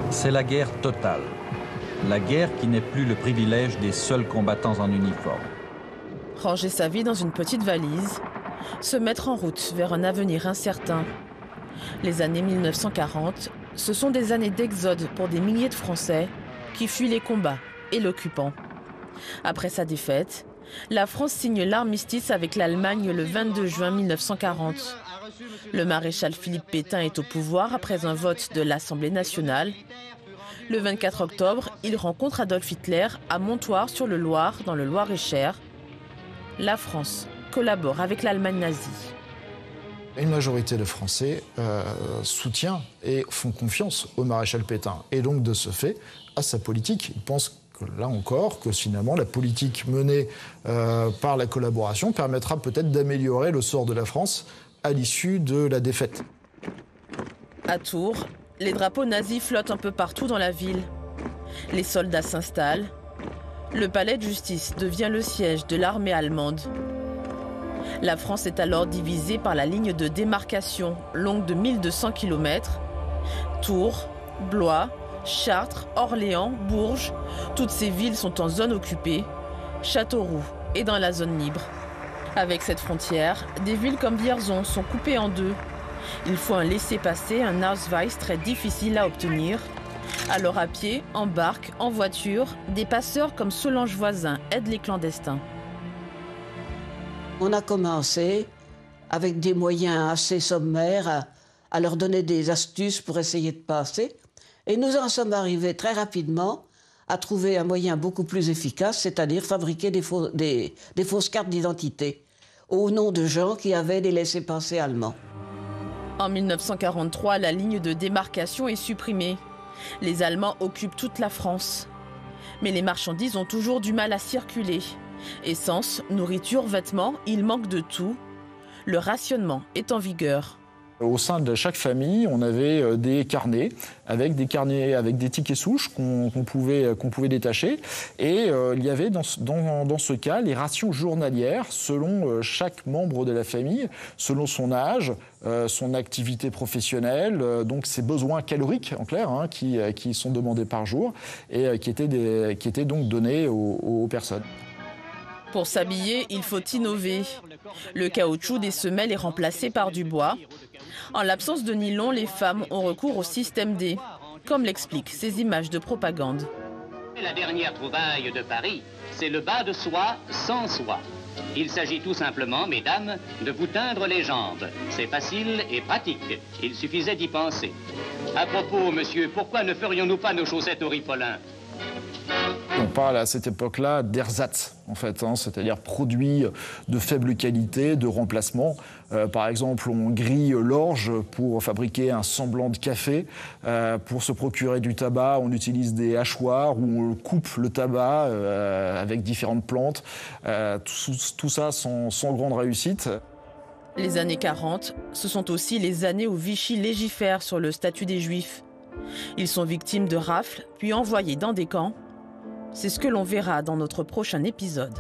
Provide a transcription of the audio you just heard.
C'est la guerre totale. La guerre qui n'est plus le privilège des seuls combattants en uniforme. Ranger sa vie dans une petite valise, se mettre en route vers un avenir incertain. Les années 1940, ce sont des années d'exode pour des milliers de Français qui fuient les combats et l'occupant. Après sa défaite, la France signe l'armistice avec l'Allemagne le 22 juin 1940. Le maréchal Philippe Pétain est au pouvoir après un vote de l'Assemblée nationale. Le 24 octobre, il rencontre Adolf Hitler à Montoire-sur-le-Loir, dans le Loir-et-Cher. La France collabore avec l'Allemagne nazie. Une majorité de Français soutient et font confiance au maréchal Pétain. Et donc, de ce fait, à sa politique. Ils pensent que, là encore, que finalement, la politique menée par la collaboration permettra peut-être d'améliorer le sort de la France à l'issue de la défaite. À Tours, les drapeaux nazis flottent un peu partout dans la ville. Les soldats s'installent. Le palais de justice devient le siège de l'armée allemande. La France est alors divisée par la ligne de démarcation longue de 1200 km. Tours, Blois, Chartres, Orléans, Bourges, toutes ces villes sont en zone occupée. Châteauroux est dans la zone libre. Avec cette frontière, des villes comme Vierzon sont coupées en deux. Il faut un laissez-passer, un Ausweis très difficile à obtenir. Alors à pied, en barque, en voiture, des passeurs comme Solange Voisin aident les clandestins. On a commencé avec des moyens assez sommaires à leur donner des astuces pour essayer de passer. Et nous en sommes arrivés très rapidement à trouver un moyen beaucoup plus efficace, c'est-à-dire fabriquer des fausses cartes d'identité au nom de gens qui avaient des laissez-passer allemands. En 1943, la ligne de démarcation est supprimée. Les Allemands occupent toute la France. Mais les marchandises ont toujours du mal à circuler. Essence, nourriture, vêtements, il manque de tout. Le rationnement est en vigueur. Au sein de chaque famille, on avait des carnets avec des tickets souches qu'on pouvait détacher. Et il y avait dans ce cas les rations journalières selon chaque membre de la famille, selon son âge, son activité professionnelle, donc ses besoins caloriques en clair, hein, qui sont demandés par jour et qui étaient donc donnés aux personnes. Pour s'habiller, il faut innover. Le caoutchouc des semelles est remplacé par du bois. En l'absence de nylon, les femmes ont recours au système D, comme l'expliquent ces images de propagande. La dernière trouvaille de Paris, c'est le bas de soie sans soie. Il s'agit tout simplement, mesdames, de vous teindre les jambes. C'est facile et pratique. Il suffisait d'y penser. À propos, monsieur, pourquoi ne ferions-nous pas nos chaussettes au ripolin ? On parle à cette époque-là d'ersatz, en fait, hein, c'est-à-dire produits de faible qualité, de remplacement. Par exemple, on grille l'orge pour fabriquer un semblant de café. Pour se procurer du tabac, on utilise des hachoirs où on coupe le tabac avec différentes plantes. Tout ça sans grande réussite. Les années 40, ce sont aussi les années où Vichy légifère sur le statut des Juifs. Ils sont victimes de rafles, puis envoyés dans des camps. C'est ce que l'on verra dans notre prochain épisode.